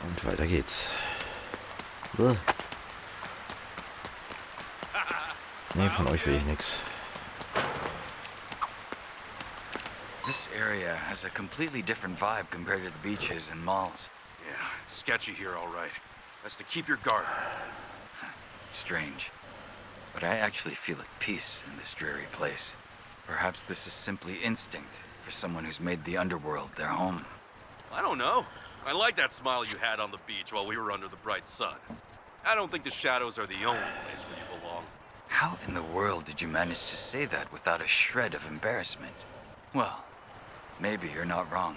Und weiter geht's. Uah. Nee, von euch will ich nichts. This area has a completely different vibe compared to the beaches and malls. Yeah, it's sketchy here, all right. Best to keep your guard. Strange. But I actually feel at peace in this dreary place. Perhaps this is simply instinct for someone who's made the underworld their home. I don't know. I like that smile you had on the beach while we were under the bright sun. I don't think the shadows are the only place where you belong. How in the world did you manage to say that without a shred of embarrassment? Well, maybe you're not wrong.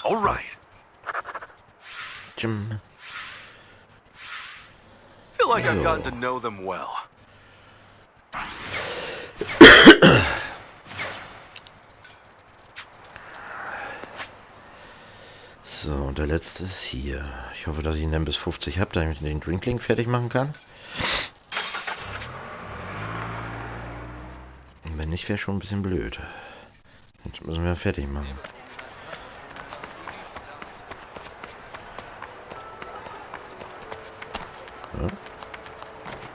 All right. Jim. Feel like I've gotten to know them well. So, und der letzte ist hier. Ich hoffe, dass ich ihn dann bis 50 habe, damit ich den Drinkling fertig machen kann. Und wenn nicht, wäre schon ein bisschen blöd. Jetzt müssen wir fertig machen. Ja.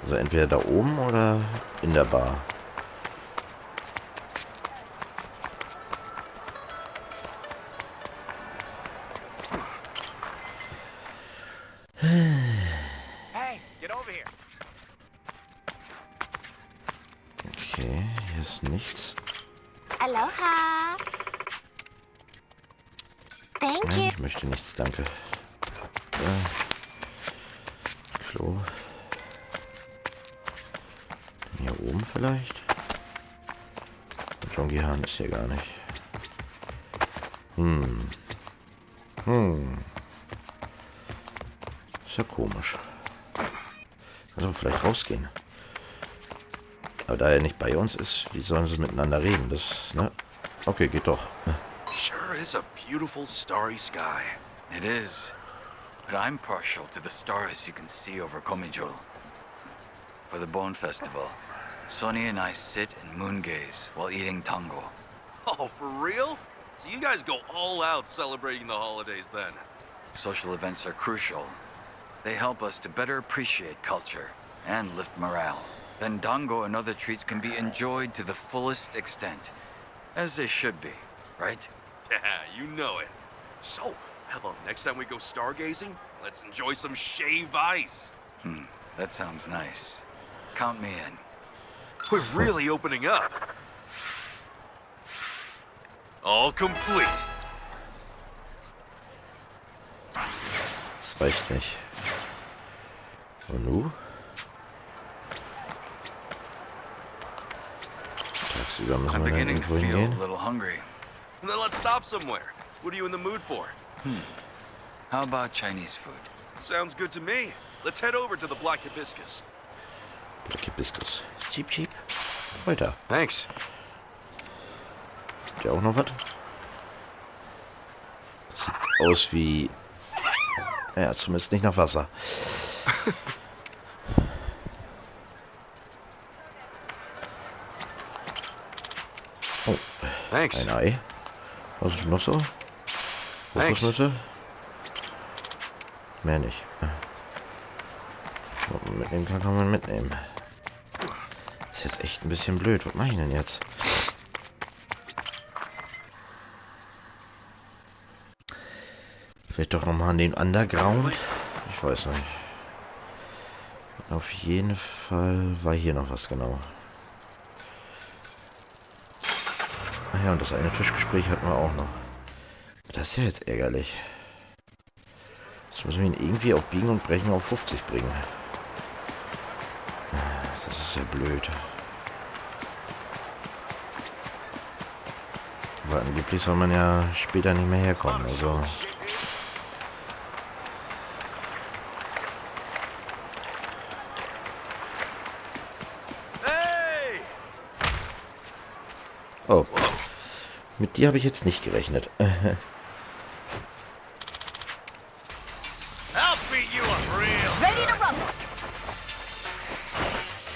Also entweder da oben oder in der Bar. Hey, get over here. Okay, hier ist nichts. Aloha. Thank Nein, you. ich möchte nichts, danke. Ja. Klo. Hier oben vielleicht? Jong-gi ist hier gar nicht. Ist ja komisch. Also vielleicht rausgehen. Aber da er nicht bei uns ist, wie sollen sie miteinander reden? Das, ne? Okay, geht doch. Sure is a beautiful starry sky. It is. But I'm partial to the stars you can see over Komijul. For the Bone Festival, Sonny and I sit and moon gaze while eating tango. Oh, for real? So you guys go all out celebrating the holidays then? Social events are crucial. They help us to better appreciate culture and lift morale. Then dango and other treats can be enjoyed to the fullest extent. As they should be, right? Yeah, you know it. So, how about next time we go stargazing? Let's enjoy some shave ice. That sounds nice. Count me in. We're really opening up. All complete. Das reicht nicht. Und nu? Tagsüber müssen I'm wir dann beginning irgendwo to feel hingehen. a little hungry. Then let's stop somewhere. What are you in the mood for? How about Chinese food? Sounds good to me. Let's head over to the Black Hibiscus. Black Hibiscus. Cheap, cheap. Weiter. Thanks. Habt ihr auch noch was? Das sieht aus wie... Ja, zumindest nicht nach Wasser. Oh, Thanks. ein Ei. Was ist noch so? Thanks. Kokosnüsse? Mehr nicht. Was man mitnehmen kann, kann man mitnehmen. Ist jetzt echt ein bisschen blöd. Was mache ich denn jetzt? Vielleicht doch nochmal an den Underground? Ich weiß nicht. Auf jeden Fall war hier noch was, genau. Ach ja, und das eine Tischgespräch hatten wir auch noch. Das ist ja jetzt ärgerlich. Jetzt müssen wir ihn irgendwie auf Biegen und Brechen auf 50 bringen. Das ist ja blöd. Aber angeblich soll man ja später nicht mehr herkommen, also... Hey! Oh, mit dir habe ich jetzt nicht gerechnet. I'll beat you up real. Ready to rumble.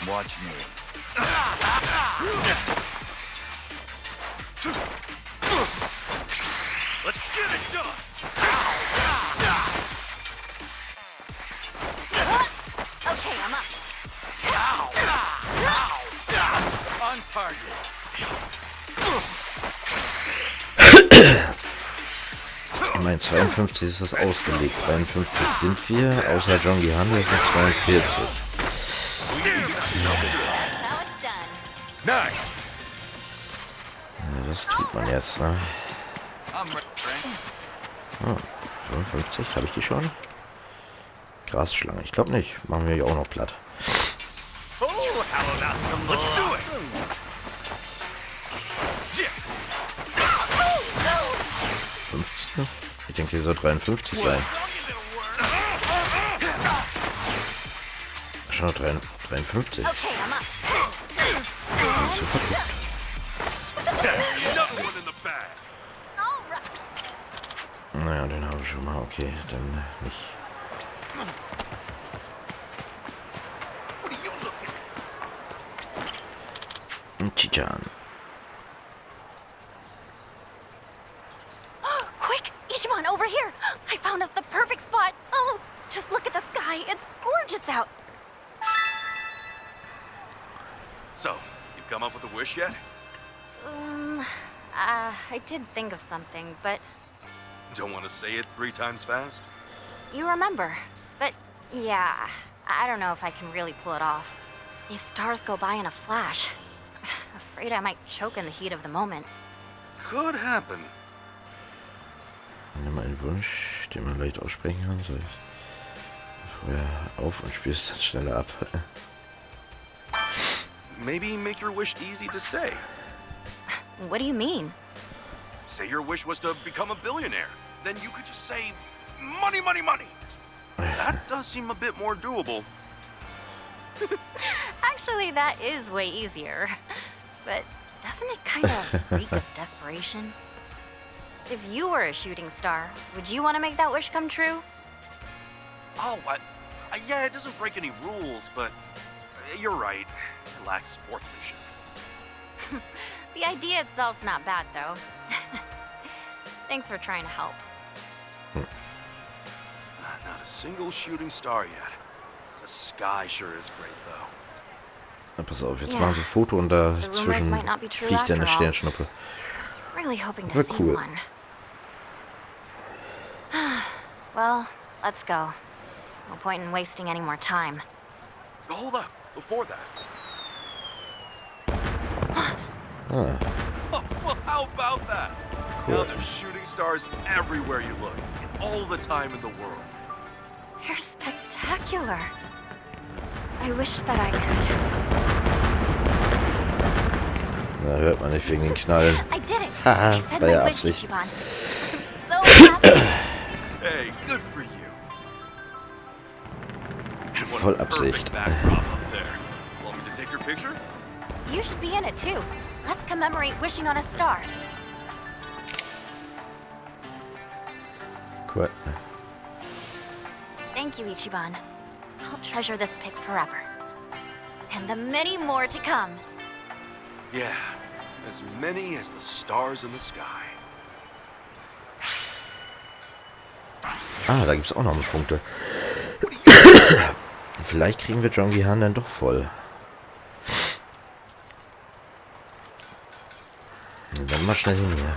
Watch me. Let's get it done! Immerhin 52 ist das ausgelegt. 53 sind wir, außer Jong-gi Handel sind 42. Nice. Ja, das tut man jetzt, ne? I'm ready, Frank. Oh, 55, habe ich die schon? Grasschlange, ich glaube nicht. Machen wir hier auch noch platt. Oh, how about some Let's do it. 15? Ich denke, hier soll 53 sein. Schon 53. Okay, I'm up. Nicht so verrückt. Another one in the bag. All right. Naja, den habe ich schon mal. Okay, dann nicht. What are you looking at? Chichan. Quick, Ichiban, over here. I found us the perfect spot. Oh, just look at the sky. It's gorgeous out. So, you've come up with a wish yet? I did think of something, but Don't want to say it 3 times fast? you remember. But yeah, I don't know if I can really pull it off. These stars go by in a flash. Afraid I might choke in the heat of the moment. Could happen. Nimm mal einen Wunsch, den man leicht aussprechen kann. Soll ich vorher auf und spielst dann schneller ab. Maybe make your wish easy to say. What do you mean? Say your wish was to become a billionaire. Then you could just say, money, money, money. That does seem a bit more doable. Actually, that is way easier. But doesn't it kind of reek of desperation? If you were a shooting star, would you want to make that wish come true? Oh, yeah, it doesn't break any rules, but you're right. It lacks sportsmanship. The idea itself's not bad, though. Thanks for trying to help. Not a single shooting star yet. The sky sure is great, though. Na, pass auf, jetzt Ja. machen sie ein Foto und The rumors dazwischen might not be true fliegt eine after all. Sternschnuppe. I was really hoping to War see cool. one. Well, let's go. No point in wasting any more time. Hold up, before that. Ah, Oh, well, how about that? Cool. Now there's shooting stars everywhere you look, and all the time in the world. They're spectacular. I wish that I could. na, hört man nicht wegen den Knallen. I did it. Haha, I said war ja my wish, Absicht. Ichiban. I'm so happy. Hey, good for you. And what Voll a Absicht. perfect backdrop up there. Want me to take your picture? You should be in it too. Let's commemorate wishing on a star. Cool. Thank you, Ichiban. I'll treasure this pic forever. And the many more to come. Yeah, as many as the stars in the sky. Ah, da gibt's auch noch Punkte. Vielleicht kriegen wir Jong-gi Han dann doch voll. Und dann mal schnell hin hier.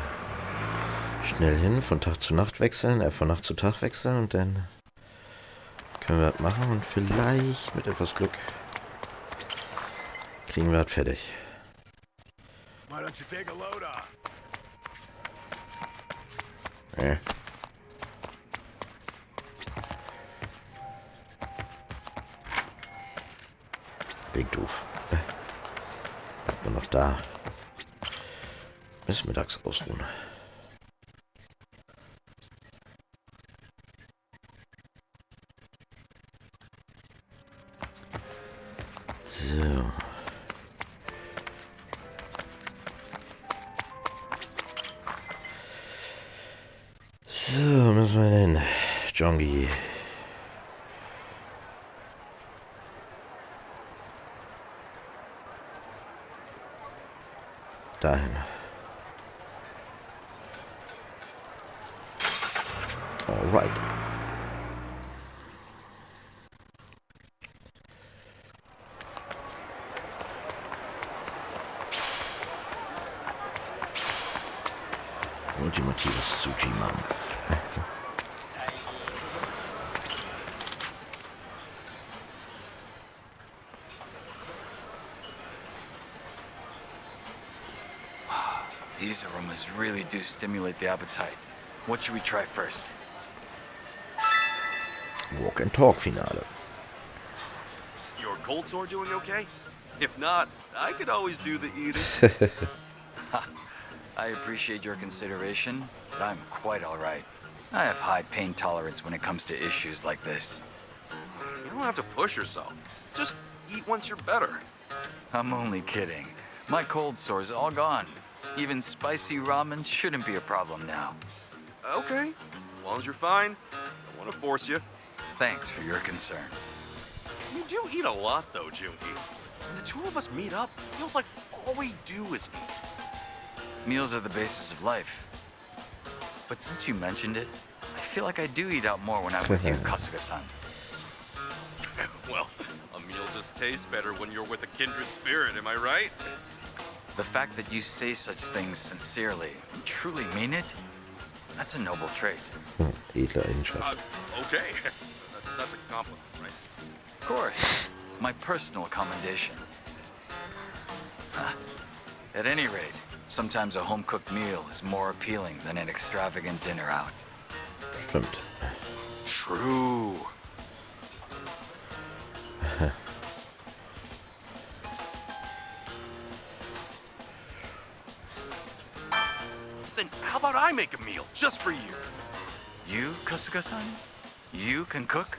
Schnell hin, von Tag zu Nacht wechseln, von Nacht zu Tag wechseln und dann können wir das machen und vielleicht mit etwas Glück kriegen wir das fertig. Why don't you take a load off? Big doof. Bleibt nur noch da. Bis mittags ausruhen. So. So, müssen wir denn? Jong-gi. Dahin. Alright. ultimatives Sushi-Mampf. These aromas really do stimulate the appetite. What should we try first? Walk and Talk Finale. Your cold sore doing okay? If not, I could always do the eating. I appreciate your consideration, but I'm quite all right. I have high pain tolerance when it comes to issues like this. You don't have to push yourself. Just eat once you're better. I'm only kidding. My cold sore's all gone. Even spicy ramen shouldn't be a problem now. Okay, as long as you're fine. I don't want to force you. Thanks for your concern. You do eat a lot, though, Jong-gi. When the two of us meet up, it feels like all we do is eat. Meals are the basis of life. But since you mentioned it, I feel like I do eat out more when I'm with you, Kasuga-san. Well, a meal just tastes better when you're with a kindred spirit, am I right? The fact that you say such things sincerely and truly mean it, that's a noble trait. Edle Eigenschaft. Okay. That's a compliment, right? Of course, my personal commendation. At any rate, sometimes a home-cooked meal is more appealing than an extravagant dinner out. Stimmt. True. Then how about I make a meal just for you? You, Kasuga-san? You can cook?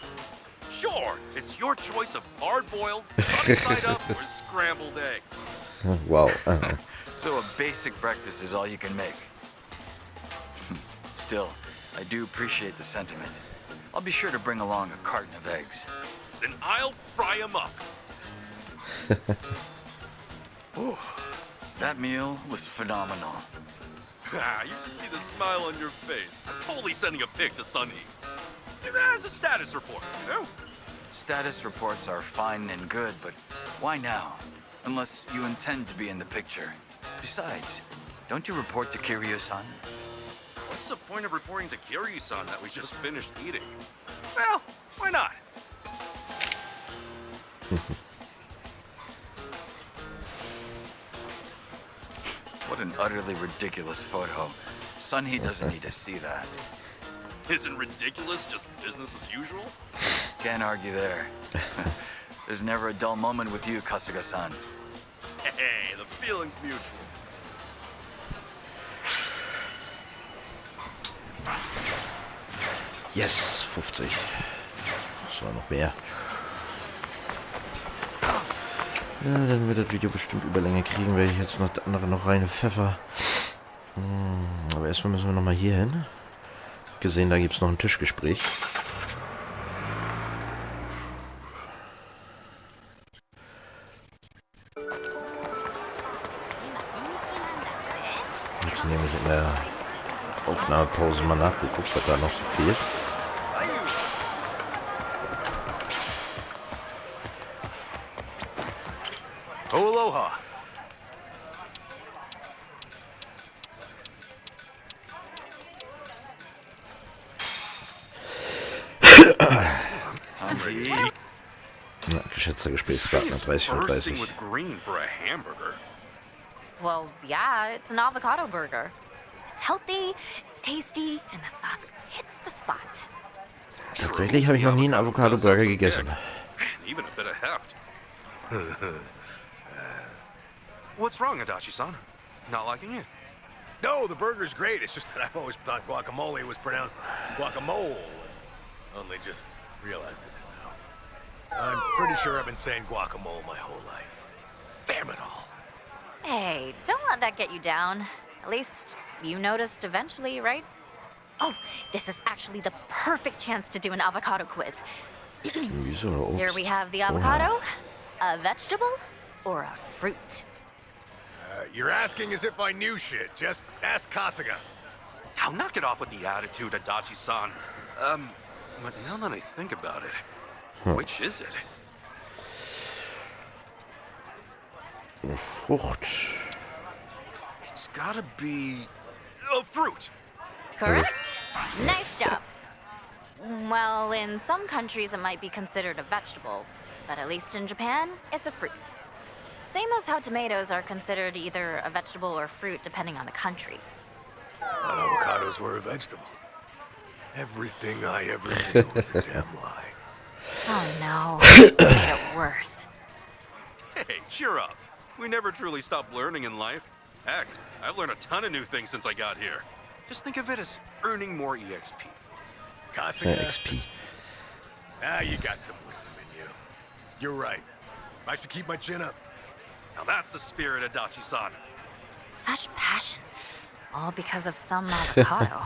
Sure, it's your choice of hard-boiled, sunny side up, or scrambled eggs. Wow. So a basic breakfast is all you can make. Still, I do appreciate the sentiment. I'll be sure to bring along a carton of eggs. Then I'll fry them up. Ooh, that meal was phenomenal. You should see the smile on your face. I'm totally sending a pic to Sunny. As a status report, you know? Status reports are fine and good, but why now? Unless you intend to be in the picture. Besides, don't you report to Kiryu-san? What's the point of reporting to Kiryu-san that we just finished eating? Well, why not? What an utterly ridiculous photo. Sunny doesn't need to see that. Isn't ridiculous just business as usual? Can't argue there. There's never a dull moment with you, Kasuga-san. Hey, the feeling's mutual. Yes, 50. Das war noch mehr. Ja, dann wird das Video bestimmt Überlänge kriegen, weil ich jetzt noch das andere noch reine Pfeffer. Aber erstmal müssen wir nochmal hier hin. Gesehen, da gibt es noch ein Tischgespräch. Ich habe nämlich in der Aufnahmepause mal nachgeguckt, was da noch so fehlt. Oh, aloha. Ja, geschätzter Gesprächspartner, 30 von 30. With green for a hamburger. Well, yeah, it's an avocado burger. It's healthy, it's tasty, and the sauce hits the spot. Tatsächlich habe ich noch nie einen Avocado-Burger gegessen. Even a bit of heft. What's wrong, Adachi-san? Not liking it? No, the burger's great. It's just that I've always thought guacamole was pronounced guacamole. Only just realized it now. I'm pretty sure I've been saying guacamole my whole life. Damn it all. Hey, don't let that get you down. At least you noticed eventually, right? Oh, this is actually the perfect chance to do an avocado quiz. Gemüse oder Obst? Here we have the avocado, a vegetable, or a fruit. You're asking as if I knew shit. Just ask Kasuga. Now knock it off with the attitude, Adachi-san. But now that I think about it, which is it? Eine Frucht. It's gotta be... a fruit! Correct. Nice job. Well, in some countries it might be considered a vegetable, but at least in Japan, it's a fruit. Same as how tomatoes are considered either a vegetable or fruit depending on the country. Thought avocados were a vegetable. Everything I ever knew was a damn lie. Oh no, you made it worse. Hey, cheer up. We never truly stop learning in life. Heck, I've learned a ton of new things since I got here. Just think of it as earning more EXP. Kasuga, XP. you got some wisdom in you. You're right. I should keep my chin up. Now that's the spirit of Dachi-san. Such passion. All because of some avocado.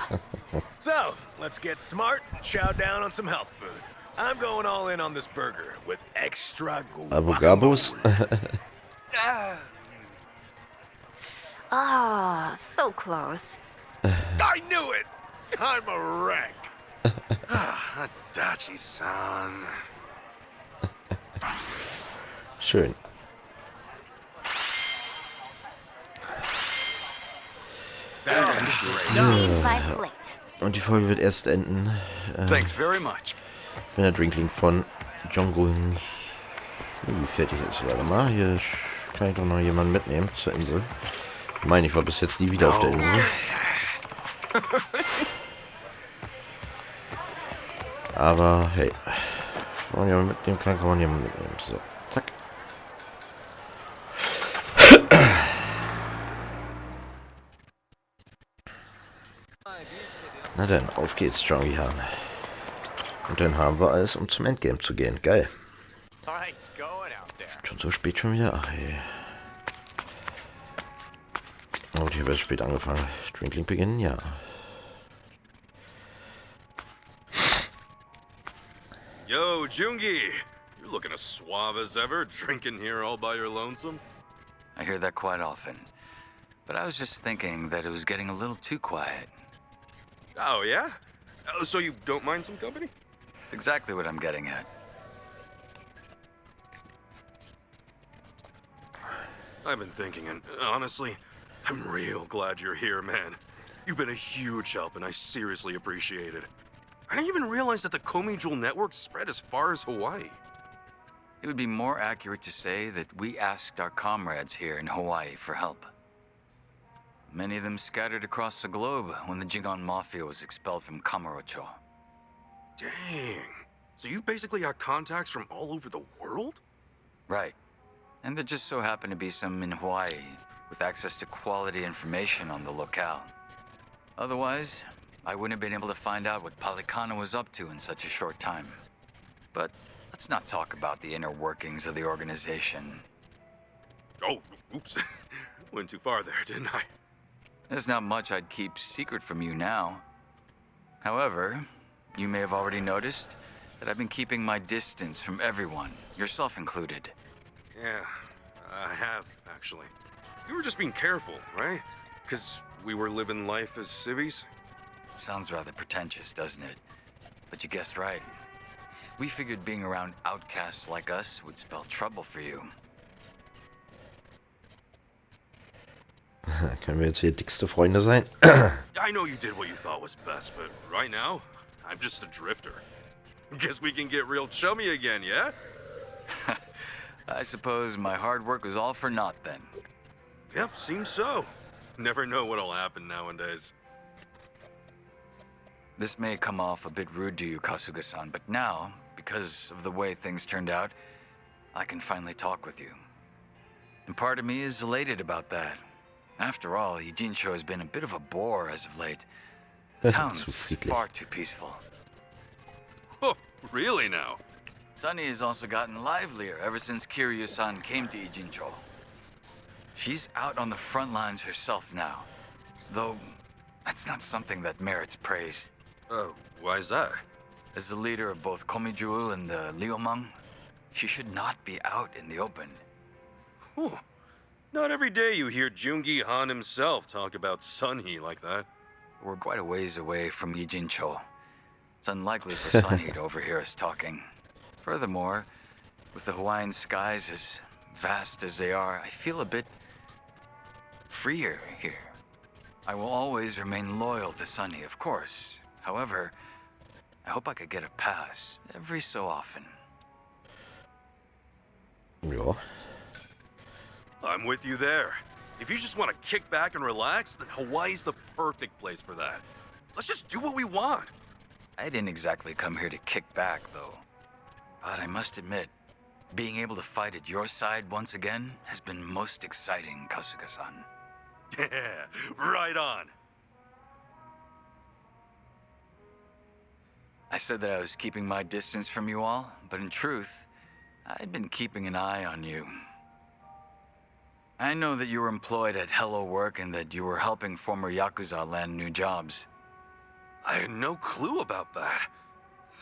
So, let's get smart and chow down on some health food. I'm going all in on this burger with extra Avocados? guacamole. Ah, so close. I knew it! I'm a wreck. Dachi-san. Schön. Need my plate. Und die Folge wird erst enden, Thanks very much. wenn der Drinkling von Jong-gi fertig ist. Warte mal, hier kann ich doch noch jemanden mitnehmen zur Insel. Ich meine, ich war bis jetzt nie wieder auf der Insel. Aber hey, wenn man jemanden mitnehmen kann, kann man jemanden mitnehmen. So, zack. Na dann, auf geht's, Jong-gi. Und dann haben wir alles, um zum Endgame zu gehen. Geil. Schon so spät schon wieder? Ach hey. Und ich habe erst spät angefangen. Drinkling beginnen, ja. Yo, Jong-gi. You're looking as suave as ever, drinking here all by your lonesome. I hear that quite often. But I was just thinking that it was getting a little too quiet. Oh, yeah? So you don't mind some company? It's exactly what I'm getting at. I've been thinking, and honestly, I'm real glad you're here, man. You've been a huge help, and I seriously appreciate it. I didn't even realize that the Komi Jewel network spread as far as Hawaii. It would be more accurate to say that we asked our comrades here in Hawaii for help. Many of them scattered across the globe when the Jingon Mafia was expelled from Kamurocho. Dang. So you basically got contacts from all over the world? Right. And there just so happened to be some in Hawaii with access to quality information on the locale. Otherwise, I wouldn't have been able to find out what Palikana was up to in such a short time. But let's not talk about the inner workings of the organization. Oh, oops. Went too far there, didn't I? There's not much I'd keep secret from you now. However, you may have already noticed that I've been keeping my distance from everyone, yourself included. Yeah, I have, actually. You were just being careful, right? Because we were living life as civvies? Sounds rather pretentious, doesn't it? But you guessed right. We figured being around outcasts like us would spell trouble for you. Können wir jetzt hier dickste Freunde sein? I know you did what you thought was best, but right now, I'm just a drifter. Guess we can get real chummy again, yeah? I suppose my hard work was all for naught then. Yep, seems so. Never know what'll happen nowadays. This may come off a bit rude to you, Kasuga-san, but now, because of the way things turned out, I can finally talk with you. And part of me is elated about that. After all, Ijincho has been a bit of a bore as of late. The town's far too peaceful. Oh, really now? Sunny has also gotten livelier ever since Kiryu-san came to Ijincho. She's out on the front lines herself now, though that's not something that merits praise. Why is that? As the leader of both Komijul and the Liumang, she should not be out in the open. Whew. Not every day you hear Jong-gi Han himself talk about Sunhee like that. We're quite a ways away from Ijincho. It's unlikely for Sunhee to overhear us talking. Furthermore, with the Hawaiian skies as vast as they are, I feel a bit freer here. I will always remain loyal to Sunny, of course. However, I hope I could get a pass every so often. Ja. I'm with you there. If you just want to kick back and relax, then Hawaii's the perfect place for that. Let's just do what we want. I didn't exactly come here to kick back, though. But I must admit, being able to fight at your side once again has been most exciting, Kasuga-san. Yeah, right on. I said that I was keeping my distance from you all, but in truth, I'd been keeping an eye on you. I know that you were employed at Hello Work and that you were helping former Yakuza land new jobs. I had no clue about that.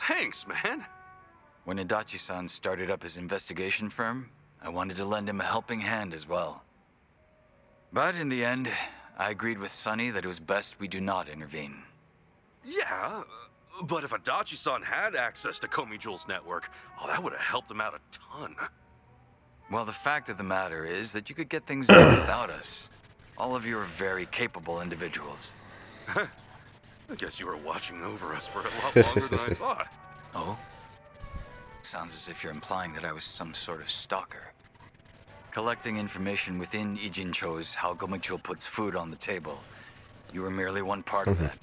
Thanks, man. When Adachi-san started up his investigation firm, I wanted to lend him a helping hand as well. But in the end, I agreed with Sunny that it was best we do not intervene. Yeah, but if Adachi-san had access to Komi Jewel's network, oh, that would have helped him out a ton. Well, the fact of the matter is that you could get things done without us. All of you are very capable individuals. I guess you were watching over us for a lot longer than I thought. Oh? Sounds as if you're implying that I was some sort of stalker. Collecting information within Ijincho's how Gomichul puts food on the table. You were merely one part of that.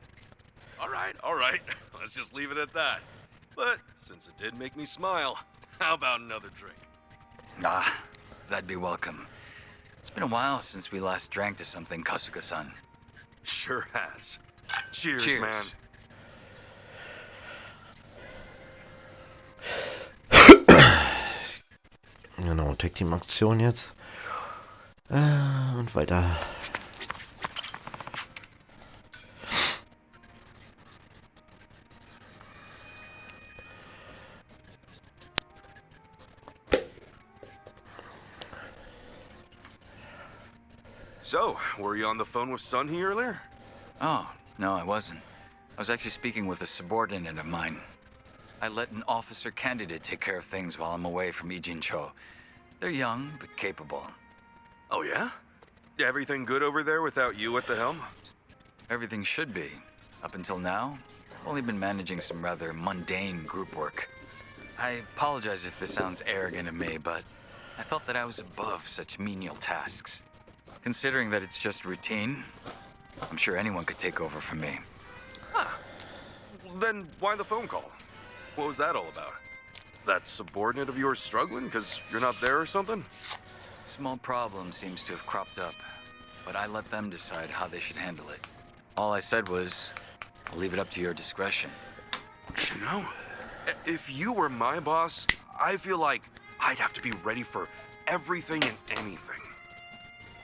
All right. Let's just leave it at that. But since it did make me smile, how about another drink? Ah, that'd be welcome. It's been a while since we last drank to something, Kasuga-san. Sure has. Cheers, Cheers. man. Genau, Tag-Team-Aktion jetzt. Und weiter. So, were you on the phone with Sunhee earlier? Oh, no, I wasn't. I was actually speaking with a subordinate of mine. I let an officer candidate take care of things while I'm away from Ijincho. They're young, but capable. Oh, yeah? Everything good over there without you at the helm? Everything should be. Up until now, I've only been managing some rather mundane group work. I apologize if this sounds arrogant of me, but I felt that I was above such menial tasks. Considering that it's just routine, I'm sure anyone could take over from me. Then why the phone call? What was that all about? That subordinate of yours struggling because you're not there or something? Small problem seems to have cropped up, but I let them decide how they should handle it. All I said was, I'll leave it up to your discretion. You know, if you were my boss, I feel like I'd have to be ready for everything and anything.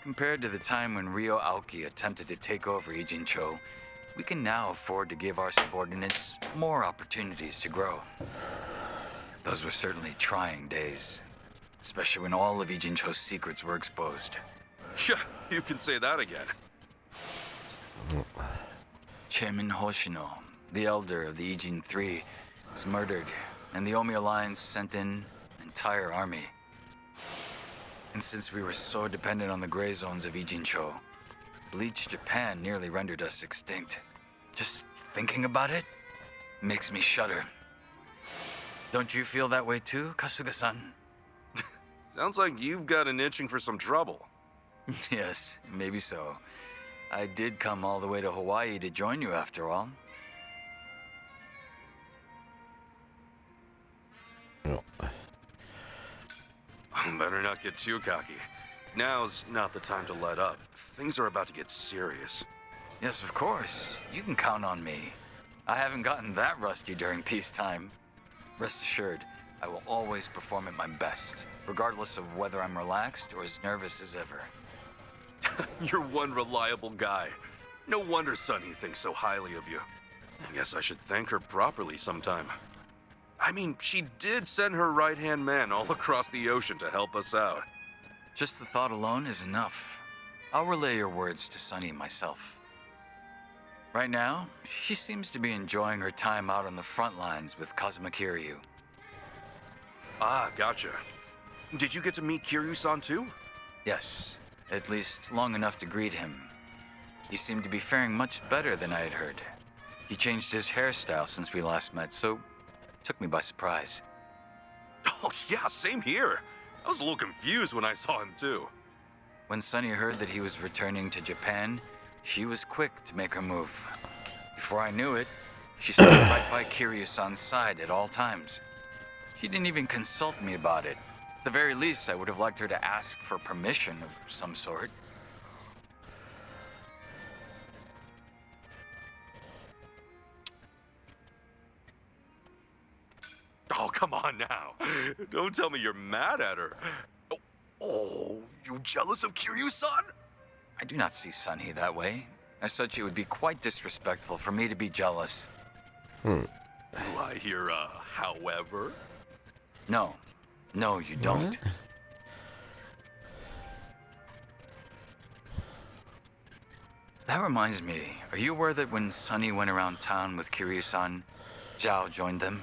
Compared to the time when Ryo Aoki attempted to take over Ijincho, we can now afford to give our subordinates more opportunities to grow. Those were certainly trying days, especially when all of Ijincho's secrets were exposed. Yeah, you can say that again. Chairman Hoshino, the elder of the Ijin Three, was murdered, and the Omi Alliance sent in an entire army. And since we were so dependent on the gray zones of Ijincho, Bleach Japan nearly rendered us extinct. Just thinking about it makes me shudder. Don't you feel that way too, Kasuga-san? Sounds like you've got an itching for some trouble. Yes, maybe so. I did come all the way to Hawaii to join you after all. Ja. Better not get too cocky. Now's not the time to let up. Things are about to get serious. Yes, of course. You can count on me. I haven't gotten that rusty during peacetime. Rest assured, I will always perform at my best, regardless of whether I'm relaxed or as nervous as ever. You're one reliable guy. No wonder Sunny thinks so highly of you. I guess I should thank her properly sometime. I mean, she did send her right-hand man all across the ocean to help us out. Just the thought alone is enough. I'll relay your words to Sunny myself. Right now, she seems to be enjoying her time out on the front lines with Kazuma Kiryu. Ah, gotcha. Did you get to meet Kiryu-san too? Yes, at least long enough to greet him. He seemed to be faring much better than I had heard. He changed his hairstyle since we last met, so it took me by surprise. Oh, yeah, same here. I was a little confused when I saw him, too. When Sunny heard that he was returning to Japan, she was quick to make her move. Before I knew it, she stood right by Kiryu-san's side at all times. She didn't even consult me about it. At the very least, I would have liked her to ask for permission of some sort. Oh, come on now. Don't tell me you're mad at her. Oh, you jealous of Kiryu-san? I do not see Sunny that way. As such, it would be quite disrespectful for me to be jealous. Do I hear however? No. No, you don't. What? That reminds me, are you aware that when Sunny went around town with Kiryu-san, Zhao joined them?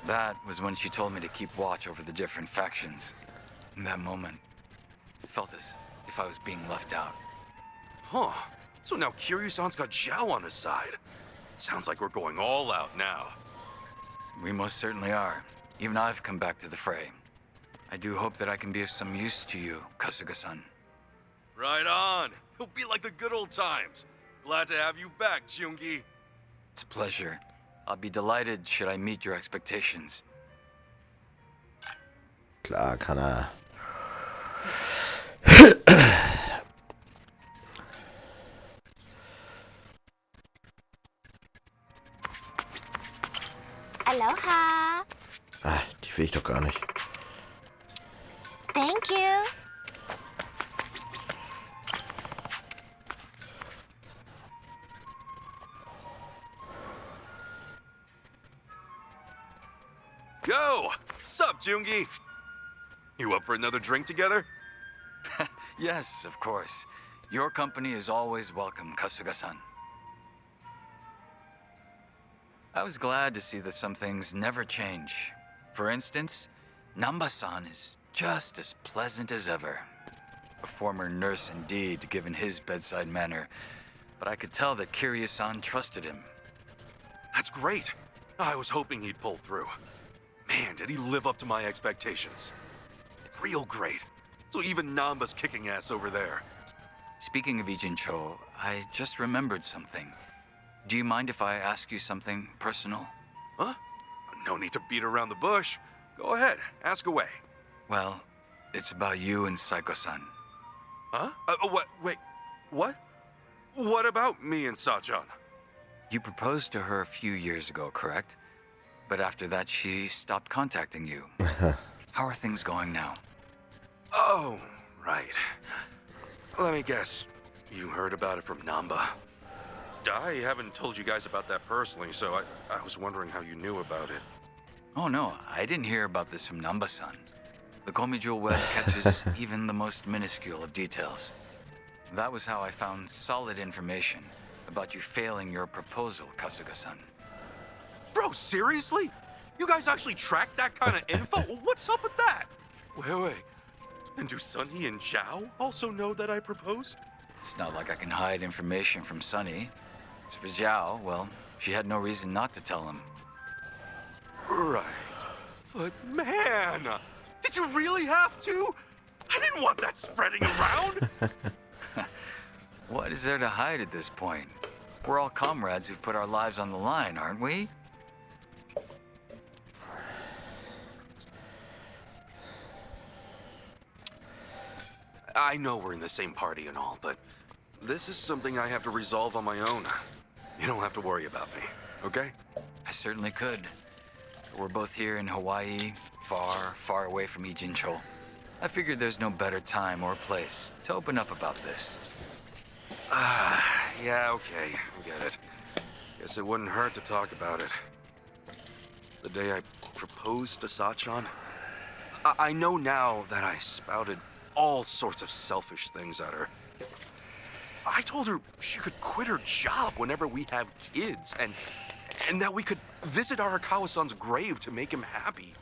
That was when she told me to keep watch over the different factions. In that moment, it felt as if I was being left out. Huh. So now Kiryu-san's got Zhao on his side. Sounds like we're going all out now. We most certainly are. Even I've come back to the fray. I do hope that I can be of some use to you, Kasuga-san. Right on. It'll be like the good old times. Glad to have you back, Jong-gi. It's a pleasure. I'll be delighted should I meet your expectations. Klar kann er. Aloha. Ah, die will ich doch gar nicht. Thank you. Yo! Sup, Jong-gi? You up for another drink together? Yes, of course. Your company is always welcome, Kasuga-san. I was glad to see that some things never change. For instance, Namba-san is just as pleasant as ever. A former nurse indeed, given his bedside manner. But I could tell that Kiryu-san trusted him. That's great. I was hoping he'd pull through. Man, did he live up to my expectations. Real great. So even Namba's kicking ass over there. Speaking of Ijincho, I just remembered something. Do you mind if I ask you something personal? Huh? No need to beat around the bush. Go ahead, ask away. Well, it's about you and Saiko-san. Huh? What? Wait, what? What about me and Sachan? You proposed to her a few years ago, correct? But after that, she stopped contacting you. How are things going now? Oh, right. Let me guess. You heard about it from Namba. I haven't told you guys about that personally, so I was wondering how you knew about it. Oh no, I didn't hear about this from Namba-san. The Komijul web catches even the most minuscule of details. That was how I found solid information about you failing your proposal, Kasuga-san. Bro, seriously? You guys actually tracked that kind of info? What's up with that? Wait. And do Sunny and Zhao also know that I proposed? It's not like I can hide information from Sunny. As for Zhao, well, she had no reason not to tell him. Right. But man, did you really have to? I didn't want that spreading around. What is there to hide at this point? We're all comrades who've put our lives on the line, aren't we? I know we're in the same party and all, but this is something I have to resolve on my own. You don't have to worry about me, okay? I certainly could. We're both here in Hawaii, far, far away from Ijincho. I figured there's no better time or place to open up about this. Yeah, okay, I get it. Guess it wouldn't hurt to talk about it. The day I proposed to Sachan, I know now that I spouted all sorts of selfish things at her. I told her she could quit her job whenever we have kids, and that we could visit Arakawa-san's grave to make him happy.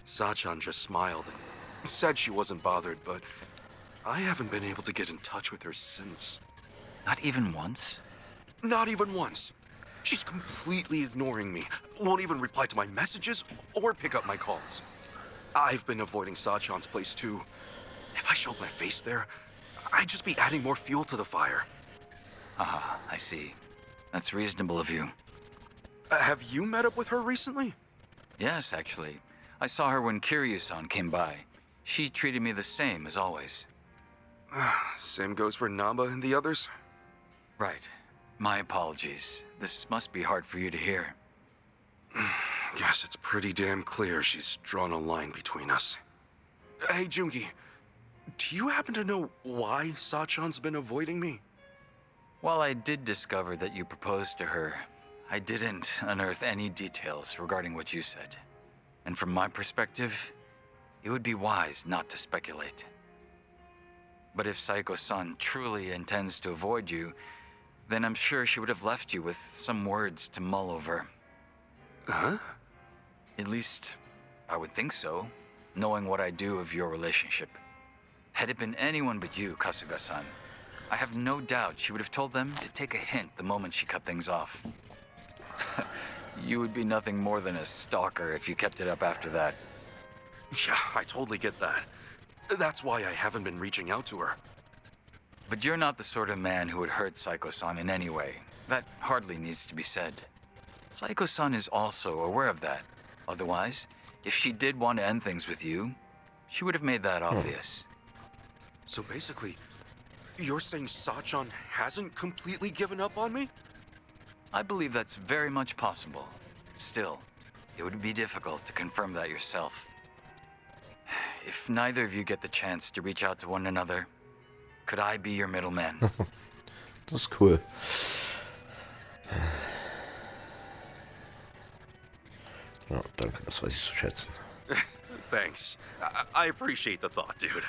Sachan just smiled and said she wasn't bothered, but I haven't been able to get in touch with her since. Not even once? Not even once. She's completely ignoring me. Won't even reply to my messages or pick up my calls. I've been avoiding Sachan's place too. If I showed my face there, I'd just be adding more fuel to the fire. Ah, I see. That's reasonable of you. Have you met up with her recently? Yes, actually. I saw her when Kiryu-san came by. She treated me the same as always. Same goes for Namba and the others? Right. My apologies. This must be hard for you to hear. Guess it's pretty damn clear she's drawn a line between us. Hey, Jong-gi, do you happen to know why Sachan's been avoiding me? While I did discover that you proposed to her, I didn't unearth any details regarding what you said. And from my perspective, it would be wise not to speculate. But if Saiko-san truly intends to avoid you, then I'm sure she would have left you with some words to mull over. Huh? At least, I would think so, knowing what I do of your relationship. Had it been anyone but you, Kasuga-san, I have no doubt she would have told them to take a hint the moment she cut things off. You would be nothing more than a stalker if you kept it up after that. Yeah, I totally get that. That's why I haven't been reaching out to her. But you're not the sort of man who would hurt Saiko-san in any way. That hardly needs to be said. Saiko-san is also aware of that. Otherwise, if she did want to end things with you, she would have made that obvious. So basically, you're saying Sachan hasn't completely given up on me? I believe that's very much possible. Still, it would be difficult to confirm that yourself. If neither of you get the chance to reach out to one another, could I be your middleman? Das ist cool. Ja, danke, das weiß ich zu schätzen. Thanks. I appreciate the thought, dude.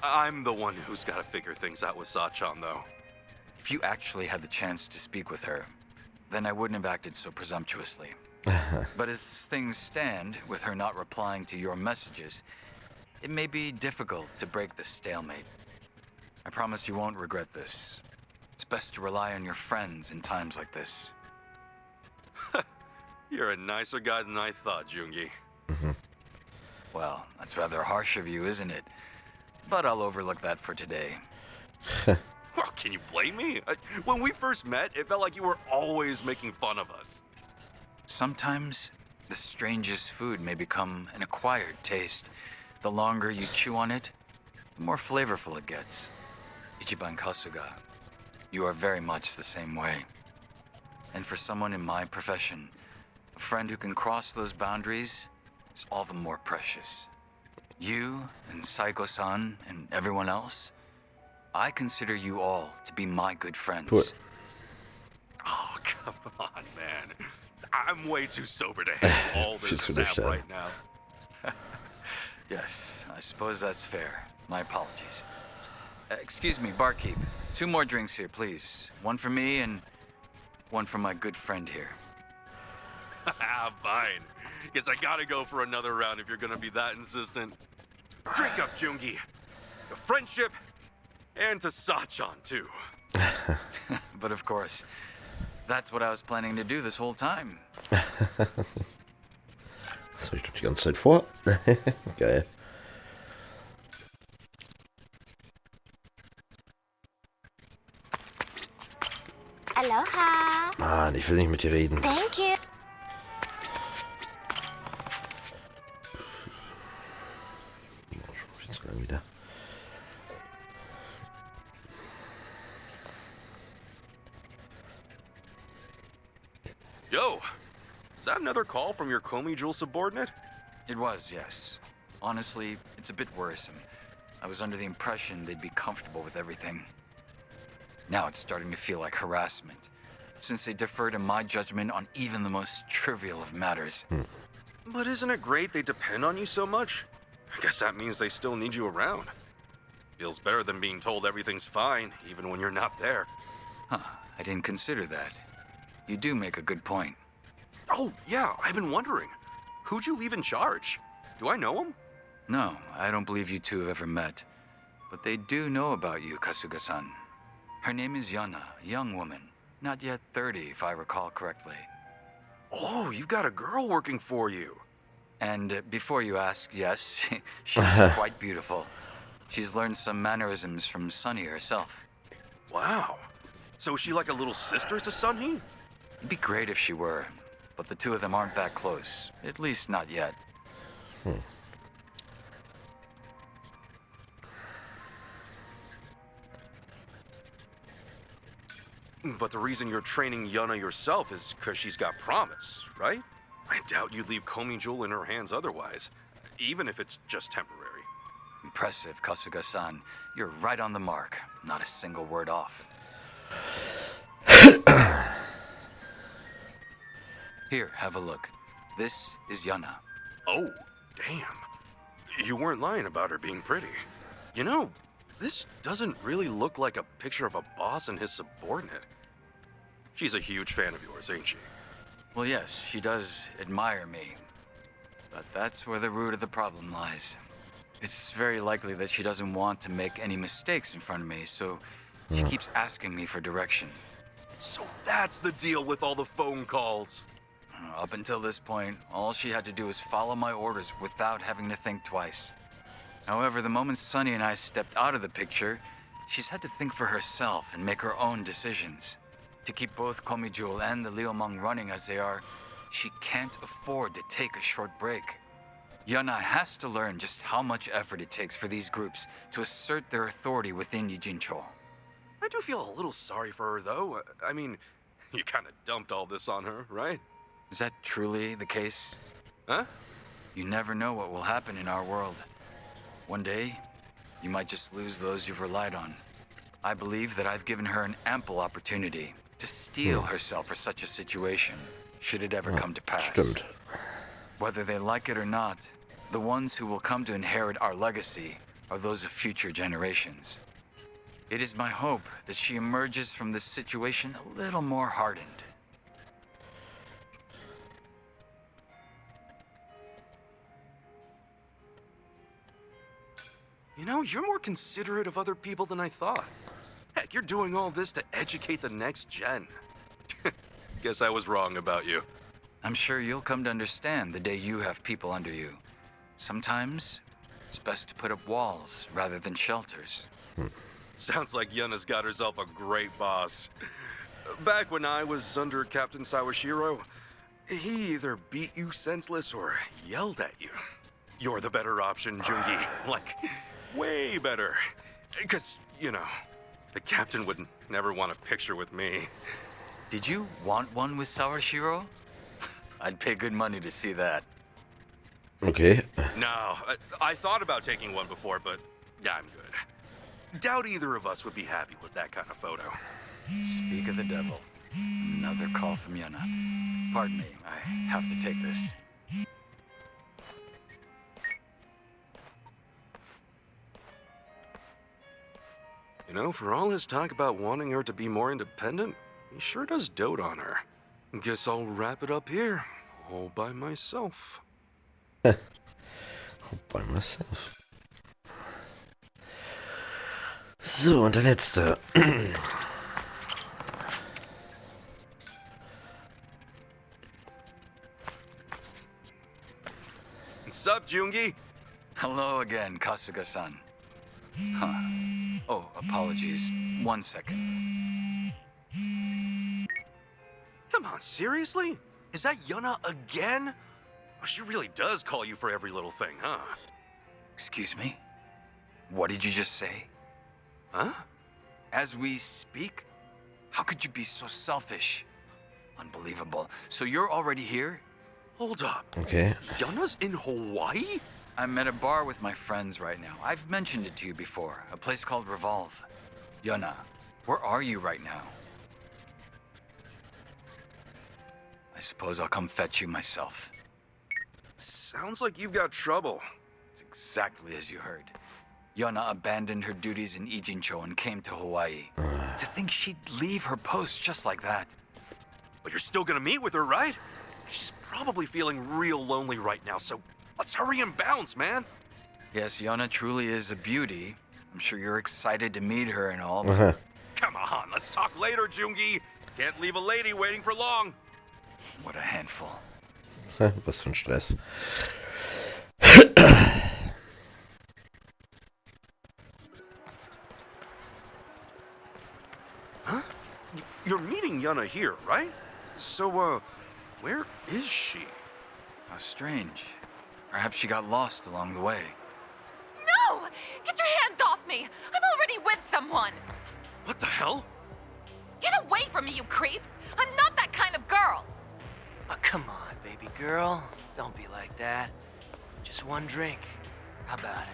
I'm the one who's got to figure things out with Sachan, though. If you actually had the chance to speak with her, then I wouldn't have acted so presumptuously. But as things stand, with her not replying to your messages, it may be difficult to break the stalemate. I promise you won't regret this. It's best to rely on your friends in times like this. You're a nicer guy than I thought, Jong-gi. Well, that's rather harsh of you, isn't it? But I'll overlook that for today. Well, can you blame me? When we first met, it felt like you were always making fun of us. Sometimes, the strangest food may become an acquired taste. The longer you chew on it, the more flavorful it gets. Ichiban Kasuga, you are very much the same way. And for someone in my profession, a friend who can cross those boundaries is all the more precious. You and Saiko-san and everyone else, I consider you all to be my good friends. Cool. Oh, come on, man. I'm way too sober to handle all this She's sap finished that. right now. Yes, I suppose that's fair. My apologies. Excuse me, barkeep. 2 more drinks here, please. One for me and one for my good friend here. Fine. Guess I gotta go for another round if you're gonna be that insistent. Drink up, Jong-gi. To friendship, and to Sachan, too. But of course, that's what I was planning to do this whole time. Das habe ich doch die ganze Zeit vor. Geil. Aloha. Mann, ich will nicht mit dir reden. Thank you. Jetzt lang wieder. Yo, is that another call from your Komi Jewel subordinate? It was, yes. Honestly, it's a bit worrisome. I was under the impression they'd be comfortable with everything. Now it's starting to feel like harassment, since they defer to my judgment on even the most trivial of matters. But isn't it great they depend on you so much? I guess that means they still need you around. Feels better than being told everything's fine, even when you're not there. Huh, I didn't consider that. You do make a good point. Oh, yeah, I've been wondering. Who'd you leave in charge? Do I know him? No, I don't believe you two have ever met. But they do know about you, Kasuga-san. Her name is Yana, a young woman. Not yet 30, if I recall correctly. Oh, you've got a girl working for you. And before you ask, yes, she's quite beautiful. She's learned some mannerisms from Sunny herself. Wow. So is she like a little sister to Sunny? It'd be great if she were, but the two of them aren't that close. At least not yet. But the reason you're training Yuna yourself is because she's got promise, right? I doubt you'd leave Komi Jewel in her hands otherwise, even if it's just temporary. Impressive, Kasuga-san. You're right on the mark. Not a single word off. Here, have a look. This is Yana. Oh, damn. You weren't lying about her being pretty. You know, this doesn't really look like a picture of a boss and his subordinate. She's a huge fan of yours, ain't she? Well, yes, she does admire me. But that's where the root of the problem lies. It's very likely that she doesn't want to make any mistakes in front of me, so she keeps asking me for direction. So that's the deal with all the phone calls. Up until this point, all she had to do was follow my orders without having to think twice. However, the moment Sunny and I stepped out of the picture, she's had to think for herself and make her own decisions. To keep both Komi Jewel and the Liumang running as they are, she can't afford to take a short break. Yana has to learn just how much effort it takes for these groups to assert their authority within Yijincho. I do feel a little sorry for her, though. I mean, you kind of dumped all this on her, right? Is that truly the case? Huh? You never know what will happen in our world. One day, you might just lose those you've relied on. I believe that I've given her an ample opportunity to steel herself for such a situation, should it ever come to pass. Stimmt. Whether they like it or not, the ones who will come to inherit our legacy are those of future generations. It is my hope that she emerges from this situation a little more hardened. You know, you're more considerate of other people than I thought. Heck, you're doing all this to educate the next gen. Guess I was wrong about you. I'm sure you'll come to understand the day you have people under you. Sometimes, it's best to put up walls rather than shelters. Sounds like Yuna's got herself a great boss. Back when I was under Captain Sawashiro, he either beat you senseless or yelled at you. You're the better option, Jong-gi. Like, way better. Because, you know, the captain would never want a picture with me. Did you want one with Sawashiro? I'd pay good money to see that. Okay. No, I thought about taking one before, but yeah, I'm good. Doubt either of us would be happy with that kind of photo. Speak of the devil. Another call from Yana. Pardon me, I have to take this. You know, for all his talk about wanting her to be more independent, he sure does dote on her. Guess I'll wrap it up here, all by myself. All by myself. So, und der letzte. What's up, Jong-gi? Hello again, Kasuga-san. Huh. Oh, apologies. 1 second. Come on, seriously? Is that Yuna again? Oh, she really does call you for every little thing, huh? Excuse me? What did you just say? Huh? As we speak? How could you be so selfish? Unbelievable. So you're already here? Hold up. Okay. Yuna's in Hawaii? I'm at a bar with my friends right now. I've mentioned it to you before. A place called Revolve. Yuna, where are you right now? I suppose I'll come fetch you myself. Sounds like you've got trouble. It's exactly as you heard. Yuna abandoned her duties in Ijincho and came to Hawaii. To think she'd leave her post just like that. But you're still gonna meet with her, right? She's probably feeling real lonely right now, so let's hurry and bounce, man. Yes, Yuna truly is a beauty. I'm sure you're excited to meet her and all. Aha. Come on. Let's talk later, Jong-gi. Can't leave a lady waiting for long. What a handful. Was für ein Stress. Huh? You're meeting Yuna here, right? So, where is she? How strange. Perhaps she got lost along the way. No! Get your hands off me! I'm already with someone! What the hell? Get away from me, you creeps! I'm not that kind of girl! Oh, come on, baby girl. Don't be like that. Just one drink. How about it?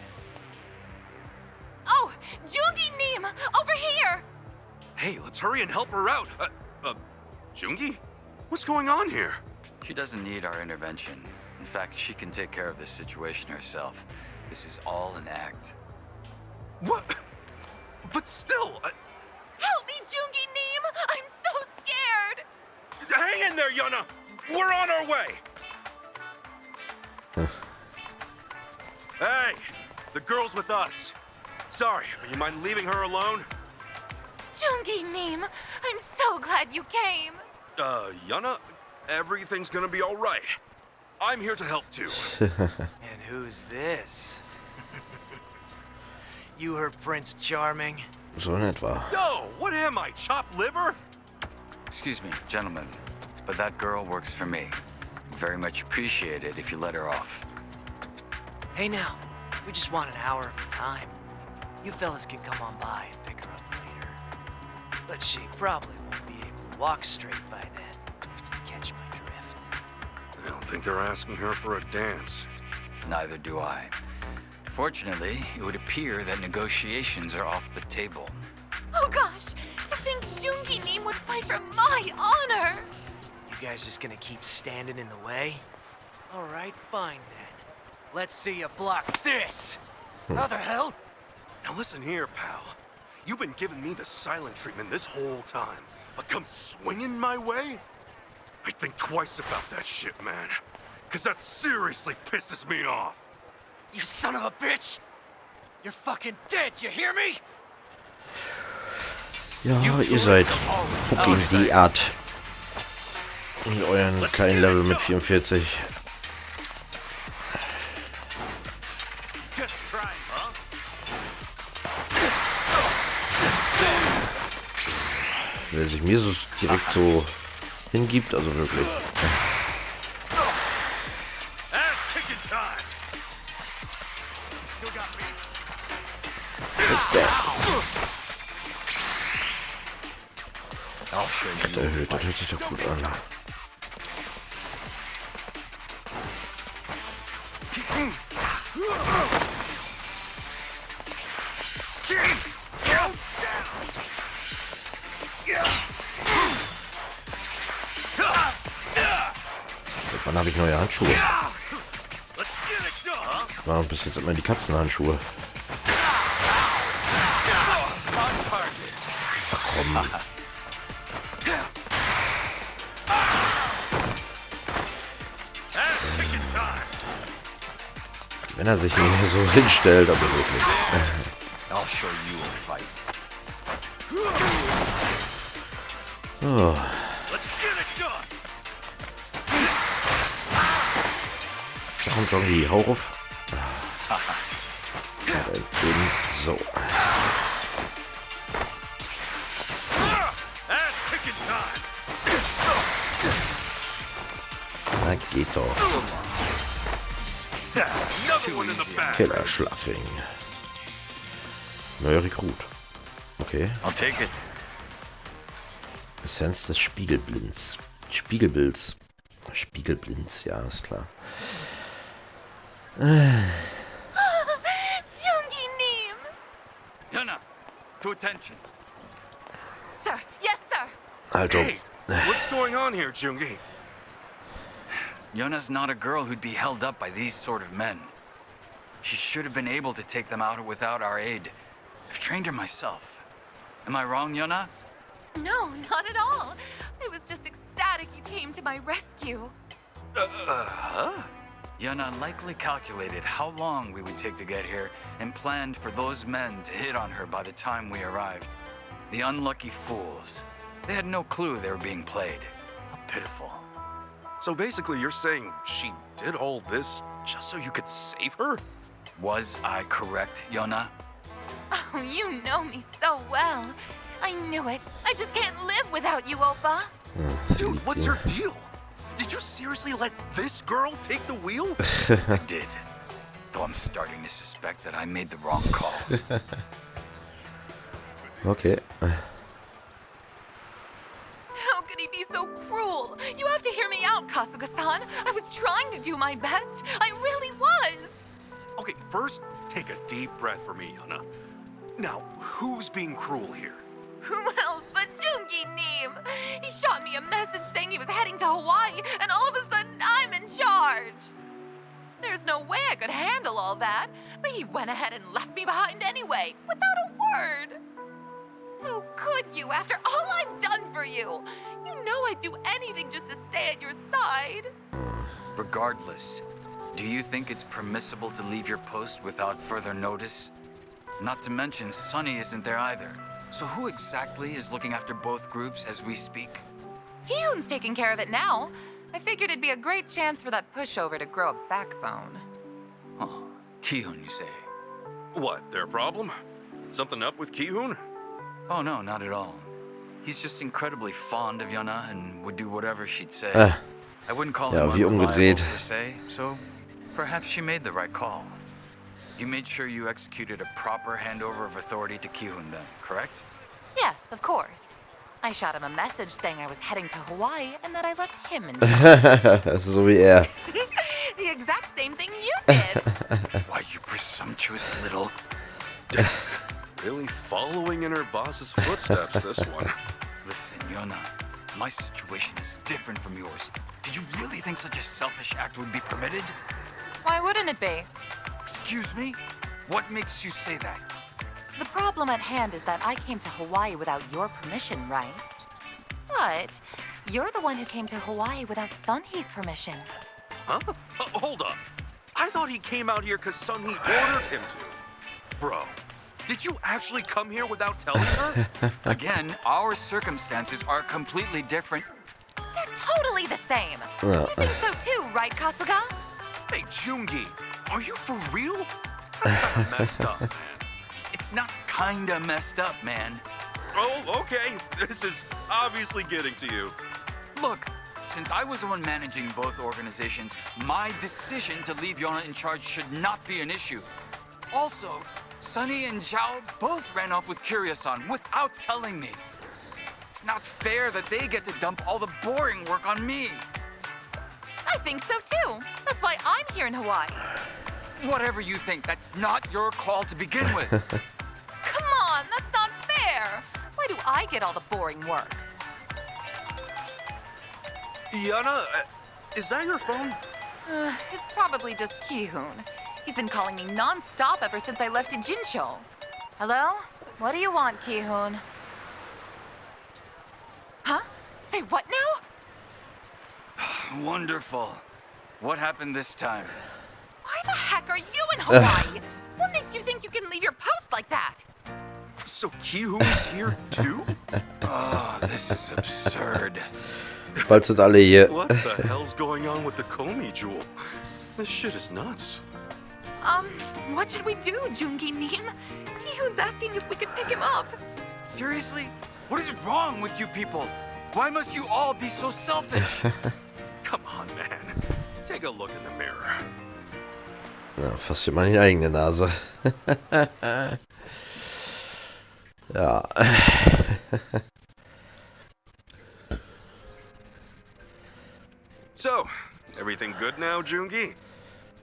Oh! Jong-gi Neem! Over here! Hey, let's hurry and help her out. Jong-gi? What's going on here? She doesn't need our intervention. In fact, she can take care of this situation herself. This is all an act. What? But still, Help me, Jong-gi Neem! I'm so scared! hang in there, Yuna. We're on our way. Hey, the girl's with us. Sorry, but you mind leaving her alone? Jong-gi Neem, I'm so glad you came! Yuna, everything's gonna be all right. I'm here to help too. And who's this? You her Prince Charming? So in etwa. Yo, what am I, chopped liver? Excuse me, gentlemen, but that girl works for me. Very much appreciate it if you let her off. Hey now, we just want an hour of your time. You fellas can come on by and pick her up later. But she probably won't be able to walk straight by then, if you catch my drift. I don't think they're asking her for a dance. Neither do I. Fortunately, it would appear that negotiations are off the table. Oh gosh! To think Jong-gi Neem would fight for my honor! You guys just gonna keep standing in the way? Alright, fine then. Let's see you block this! How the hell? Now listen here, pal. You've been giving me the silent treatment this whole time, but come swinging my way? I think twice about that shit, man. Cause that seriously pisses me off. You son of a bitch! You're fucking dead, you hear me? Ja, ihr seid fucking die Art. In euren kleinen Level mit 44. Just trying, huh? Wer sich mir so direkt so hingibt, also wirklich. Ass-kicking time! Still got me. Dance. I'll show you. Erhöht, das hört sich doch gut an. Wann habe ich neue Handschuhe? Let's get it done! Waren bis jetzt immer die Katzenhandschuhe. Ach komm. Ass-kicking time! Wenn er sich nicht so hinstellt, also wirklich. I'll show you a fight. Oh. Let's get it done! Da kommt Jong-gi, hau auf. Ja, da eben so. Ass-kicking time! Na geht doch. Another one in the back! Killerschlagring. Neuer Rekrut. Okay. I'll take it. Essenz des Spiegelblinds. Spiegelbilds. Spiegelblinds, ja, ist klar. Jong-gi Neem! Yuna, to attention. Sir, yes, sir! Also, Hey, what's going on here, Jong-gi? Yuna's not a girl who'd be held up by these sort of men. She should have been able to take them out without our aid. I've trained her myself. Am I wrong, Yuna? No, not at all. I was just ecstatic you came to my rescue. Yuna likely calculated how long we would take to get here and planned for those men to hit on her by the time we arrived. The unlucky fools. They had no clue they were being played. How pitiful. So basically, you're saying she did all this just so you could save her? Was I correct, Yona? Oh, you know me so well. I knew it. I just can't live without you, Oppa. Dude, what's your deal? Did you seriously let this girl take the wheel? I did. Though I'm starting to suspect that I made the wrong call. Okay. How could he be so cruel? You have to hear me out, Kasuga-san. I was trying to do my best. I really was. Okay, first, take a deep breath for me, Yuna. Now, who's being cruel here? Who else but Jong-gi Neem? He shot me a message saying he was heading to Hawaii, and all of a sudden I'm in charge. There's no way I could handle all that, but he went ahead and left me behind anyway, without a word. How could you, after all I've done for you? You know I'd do anything just to stay at your side. Regardless, do you think it's permissible to leave your post without further notice? Not to mention, Sunny isn't there either. So who exactly is looking after both groups as we speak? Hyun's taking care of it now. I figured it'd be a great chance for that pushover to grow a backbone. Oh, Ki-hoon, you say? What, their problem? Something up with Ki-hoon? Oh no, not at all. He's just incredibly fond of Yona and would do whatever she'd say. I wouldn't call Ja, him wie unreliable umgedreht. per se, so perhaps she made the right call. You made sure you executed a proper handover of authority to Ki-hoon then, correct? Yes, of course. I shot him a message saying I was heading to Hawaii and that I left him in charge. So wie er. The exact same thing you did. Why, you presumptuous little... Really following in her boss's footsteps, this one. Listen, Yona, my situation is different from yours. Did you really think such a selfish act would be permitted? Why wouldn't it be? Excuse me? What makes you say that? The problem at hand is that I came to Hawaii without your permission, right? But you're the one who came to Hawaii without Sunhee's permission. Huh? Hold up. I thought he came out here because Sunhee ordered him to. Bro, did you actually come here without telling her? Again, our circumstances are completely different. They're totally the same. Well, You think so too, right, Kasuga? Hey, Jong-gi, are you for real? That's kinda messed up, man. It's not kinda messed up, man. Oh, okay. This is obviously getting to you. Look, since I was the one managing both organizations, my decision to leave Yona in charge should not be an issue. Also, Sunny and Zhao both ran off with Kiryu-san without telling me. It's not fair that they get to dump all the boring work on me. I think so too. That's why I'm here in Hawaii. Whatever you think, that's not your call to begin with. Come on, that's not fair. Why do I get all the boring work? Yana, is that your phone? It's probably just Ki-hoon. He's been calling me non-stop ever since I left in Jincho. Hello? What do you want, Ki-hoon? Huh? Say what now? Wonderful. What happened this time? Why the heck are you in Hawaii? What makes you think you can leave your post like that? So Ki-hoon's here too? Oh, this is absurd. bald sind alle hier. What the hell's going on with the Comey jewel? This shit is nuts. What should we do, Jong-gi Neem? Ki-hoon's asking if we could pick him up. Seriously? What is wrong with you people? Why must you all be so selfish? Come on, man. Take a look in the mirror. Ja, fass dir mal in die eigene Nase. Ja. So, everything good now, Jong-gi?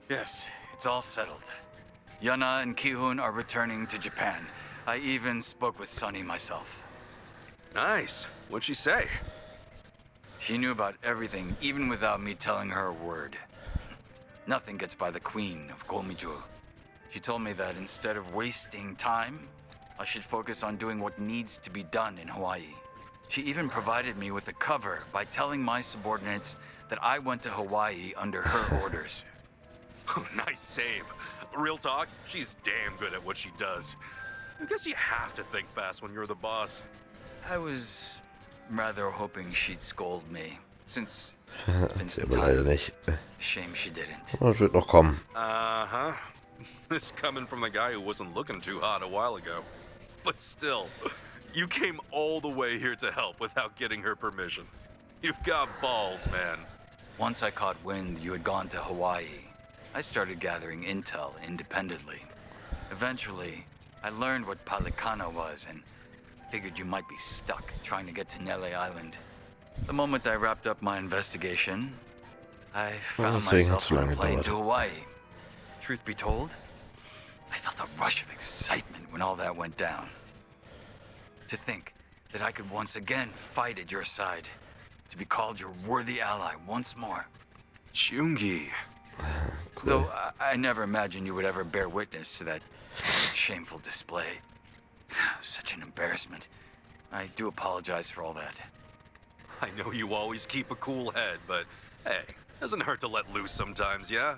Yes, it's all settled. Yana and Ki-hoon are returning to Japan. I even spoke with Sunny myself. Nice. What'd she say? She knew about everything, even without me telling her a word. Nothing gets by the queen of Gomijo. She told me that instead of wasting time, I should focus on doing what needs to be done in Hawaii. She even provided me with a cover by telling my subordinates that I went to Hawaii under her orders. Nice save. Real talk, she's damn good at what she does. I guess you have to think fast when you're the boss. I was rather hoping she'd scold me, since it's been Sie some aber leider time. nicht. Shame she didn't. Aber es wird noch kommen. Uh-huh. This coming from the guy who wasn't looking too hot a while ago. But still, you came all the way here to help without getting her permission. You've got balls, man. Once I caught wind you had gone to Hawaii, I started gathering intel independently. Eventually, I learned what Palikana was and figured you might be stuck trying to get to Nele Island. The moment I wrapped up my investigation, I found deswegen myself hat's so on a lange plane gedauert. to Hawaii. Truth be told, I felt a rush of excitement when all that went down. To think that I could once again fight at your side, to be called your worthy ally once more. Jong-gi. Cool. Though I never imagined you would ever bear witness to that shameful display. Such an embarrassment. I do apologize for all that. I know you always keep a cool head, but hey, doesn't hurt to let loose sometimes, yeah?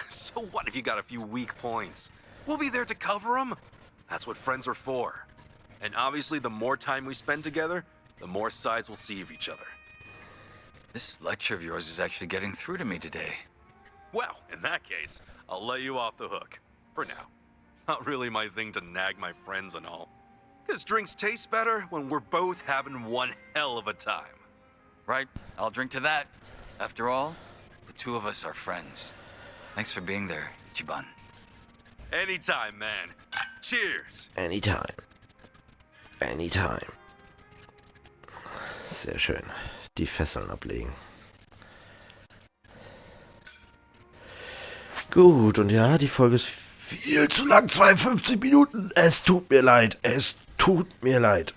So what if you got a few weak points? We'll be there to cover them. That's what friends are for. And obviously, the more time we spend together, the more sides we'll see of each other. This lecture of yours is actually getting through to me today. Well, in that case, I'll let you off the hook. For now. Not really my thing to nag my friends and all. Because drinks taste better when we're both having one hell of a time. Right, I'll drink to that. After all, the two of us are friends. Thanks for being there, Ichiban. Anytime, man. Cheers! Anytime. Anytime. Sehr schön. Die Fesseln ablegen. Gut, und ja, die Folge ist viel zu lang. 52 Minuten. Es tut mir leid. Es tut mir leid.